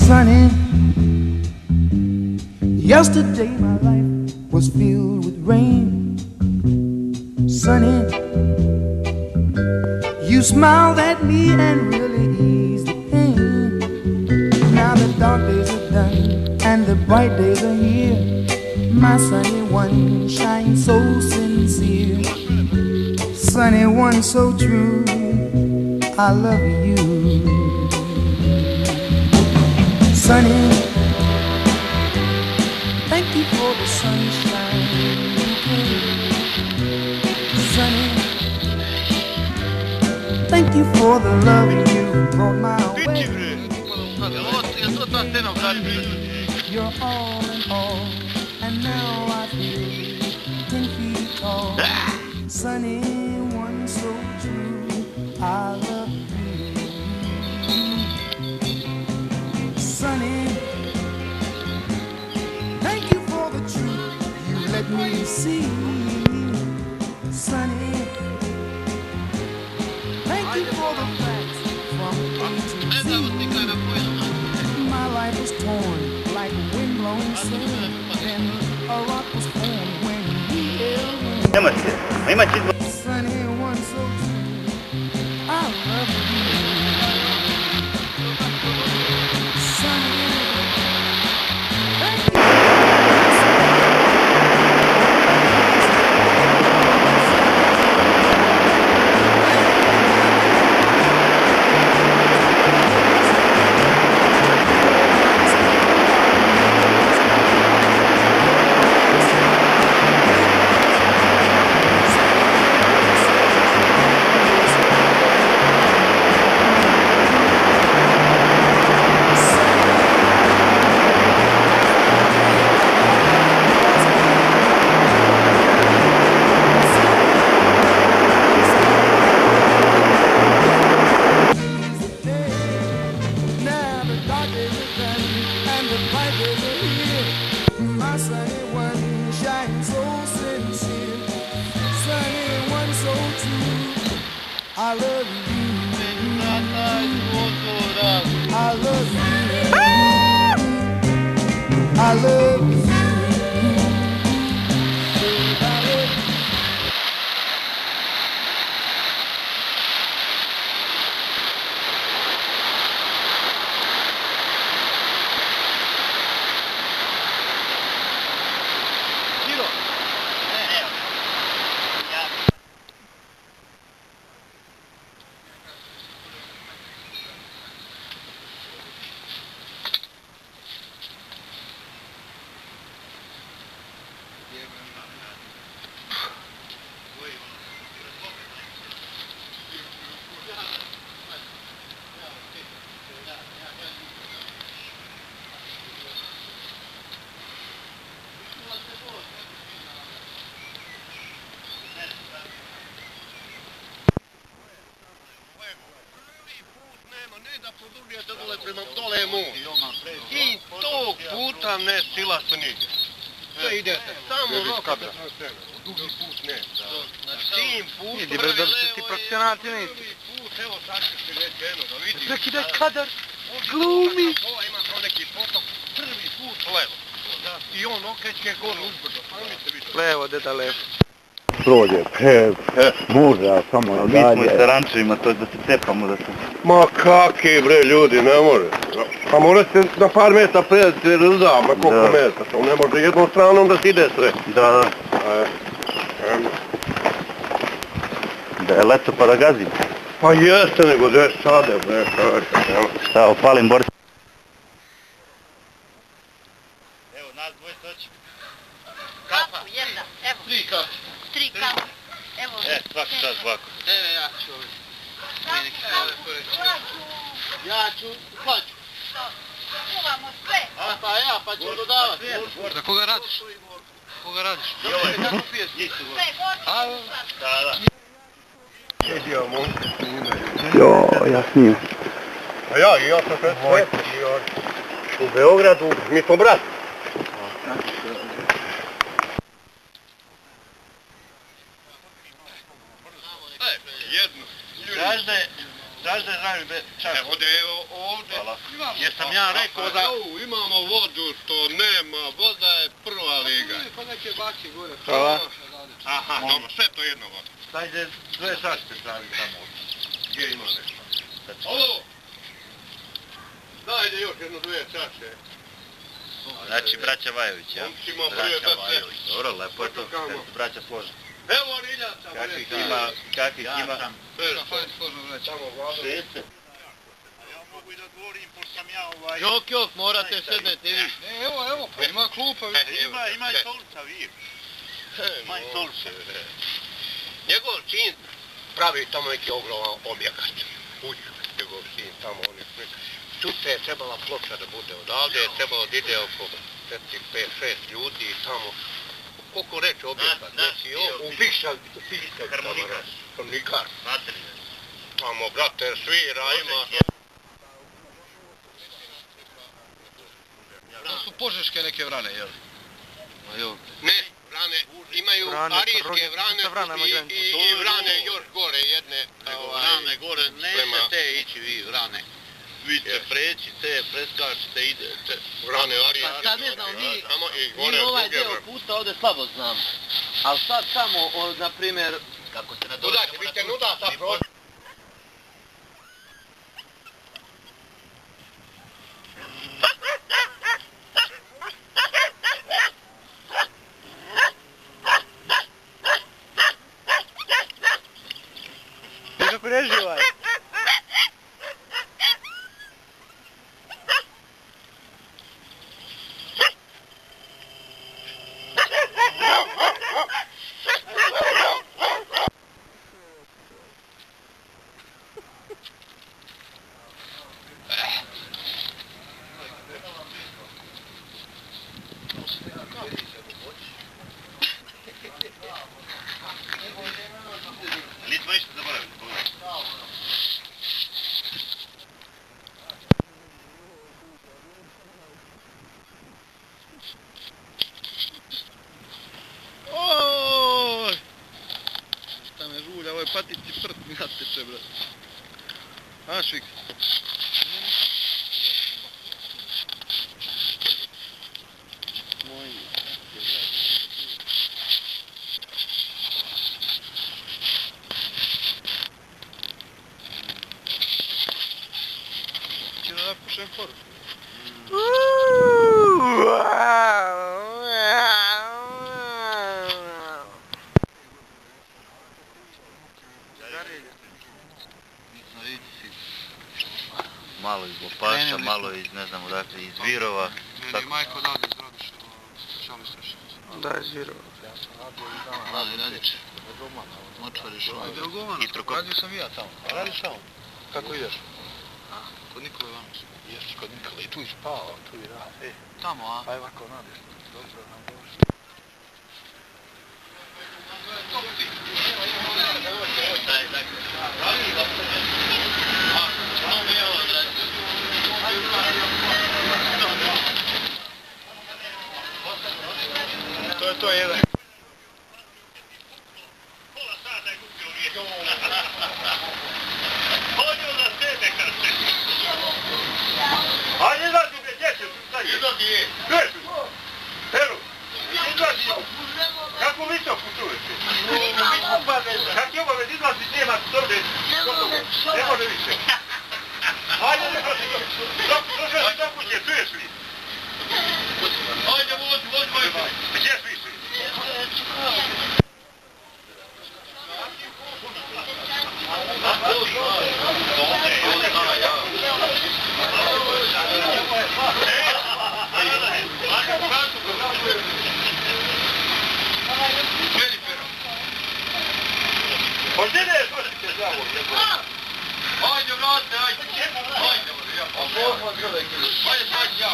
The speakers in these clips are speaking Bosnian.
sunny. Yesterday my life was filled with rain. Sunny, you smiled at me and really eased the pain. Now the dark days are done and the bright days are here. My sunny one shines so sincere. Sunny one so true, I love you. Sunny, thank you for the sunshine. Sunny, thank you for the love you brought my way. You're all in all, and now I feel 10 feet tall. Sunny one so true, I love you. Sunny, thank you for the truth you let me see. Sunny, thank you for the facts from A to Z. My life was torn like wind-blown sand. Then a rock was formed when we held hands. Sunny one so true, I love you. Sunny, thank you. I love you. I love you. I love you. Da produbljate dole prema dole mu. I tog puta ne silastu nigdje. Sve idete, samo rokate prema sebe. Dugi put ne. Tim putom Idi bre, da ti profesionalci nisi. prvi put, evo sad ćeš ti reći jedno, da vidiš. Prekidaj kadar, glumi. Ova ima kao neki potok, prvi put levo. I on okreće gore uzbrdo, sami vidite. Levo, deda levo. Prođe, muža, samo Mi dalje. smo i sa rančevima, to je da se cepamo da se... Ma kakvi bre ljudi, ne može. Pa mora se na par mesta predati rda, ma koliko mesta, to ne može jednom stranom da se ide sve. Da. Da je leto pa da gazim. Pa jeste, nego da je sade bre, Šta, opalim borci. Evo, nas dvoje stoći. Kapu, jedna, evo. 3 kape. 3 kapu. Evo. Svaki sad ovako. Ja ću. Hoću. Čuvamo sve. Pa ću dodavati. Za koga radiš? Koga radiš? Kako piješ? Sve, gotovo. Da. Vidio momka. Jo, ja snijem. A ja sam pred u Beogradu, mi smo brat. Jedno. Dažde znaju bez čaša. Evo da je ovdje. Hvala. Jesam ja rekao da imamo vodu, što nema, voda je prva liga. Pa neke baki gore. Hvala. Aha, dobro, sve to jedno voda. Dajde dve šaške stavi tamo. Gdje ima nešto? Ovo! Dajde još jedno dvije čaše. Znači braća Vajović, ja? Momcima prije da se... Dobro, lepo je to, kad su braća složeni. Evo Riljaca, Kakvih ima? Samo vlada. Jok, morate sednete vi. Ne, evo, pa ima klupa. Ima i stolica, vi. Ima i stolica. Njegov sin pravi tamo neki ogroman objekat. Kuću, njegov sin tamo, on je slika. Sutra je trebala ploča da bude odavde, je trebalo da ide oko 5-6 ljudi tamo. Koliko reče objekat? Neki u Fišal, harmonikar. Tamo, brate, svira, ima... To su požeške neke vrane, jel? Ne, vrane, imaju arijske vrane i vrane još gore jedne. Vrane gore, nećete ići vi, vrane. Vi ćete preći, te preskačite, idete. Vrane arijske. Pa sad ne znam, mi mi ovaj dio puta ovdje slabo znamo. Ali sad samo, na primjer, kako se nadođemo Nuda će biti nuda sad proći. Kako reži ovaj? Nismo ništa zaboravili. Oj! Šta me žulja, ovo je patici prt mi nateče, brat. A, Švik? Moj... Če da napušem poruku. Malo iz Lopaša, malo iz, ne znam odakle, iz Virova. Meni je majko odavde iz Radoša, Šalistaš. Da, iz Virova. Mali Radić. Močvariš ovaj. I Trokop. Radio sam i ja tamo. Radiš tamo? Kako ideš? Kod Nikole Ivanovića. Jesi kod Nikola i tu i spava, tu i radi. Tamo, a? Pa je ovako nadeš. Dobro nam došli. To je to jedan. Pola sata je kupio lijek. Hodio za sebe, kad se. Ajde, izađi gdje, gdje će? Izađi je. Gdje ću? Pero, izađi. Kako vi to putujete? Kak je obavez, izlazi, nema ovdje. Ne može više. Ajde, do kuće, čuješ li? Ajde, vozi. Gdje su išli? Ajde, vrate, ajde. Ajde, sad ja.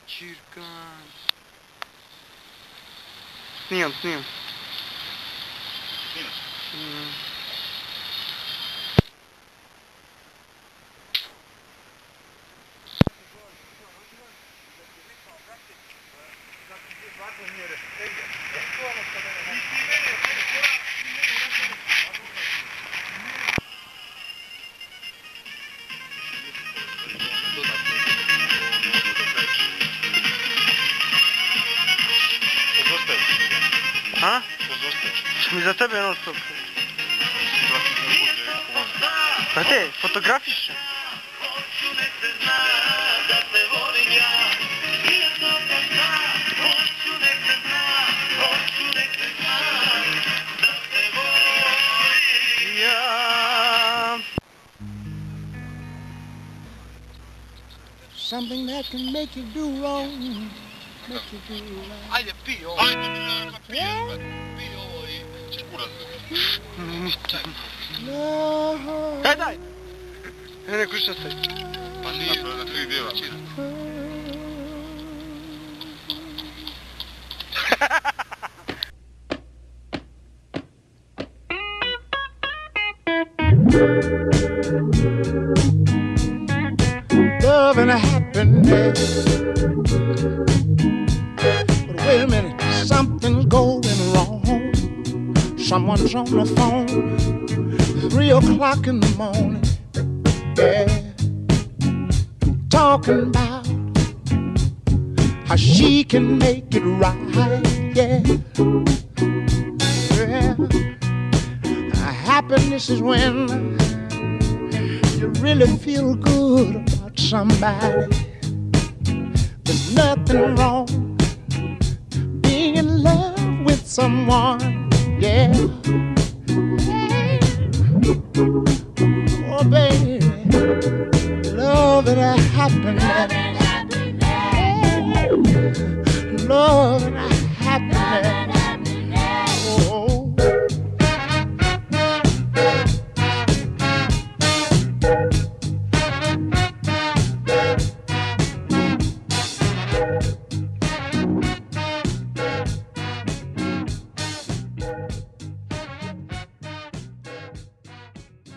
Čirkan. Snimam. Mi za tebe non stop. Pa te, fotografiš? Something that can make you do wrong, make you do right. Ajde, pi ovo. Ajde, pi ovo i ćeš kurat. No. Daj! Ne, kuća staj. Pa nije, to je za 3 djela. Love and happiness. But wait a minute, something's going wrong. Someone's on the phone, 3 o'clock in the morning. Yeah, talking about how she can make it right. Yeah, yeah. Happiness is when you really feel good about somebody. There's nothing wrong being in love with someone.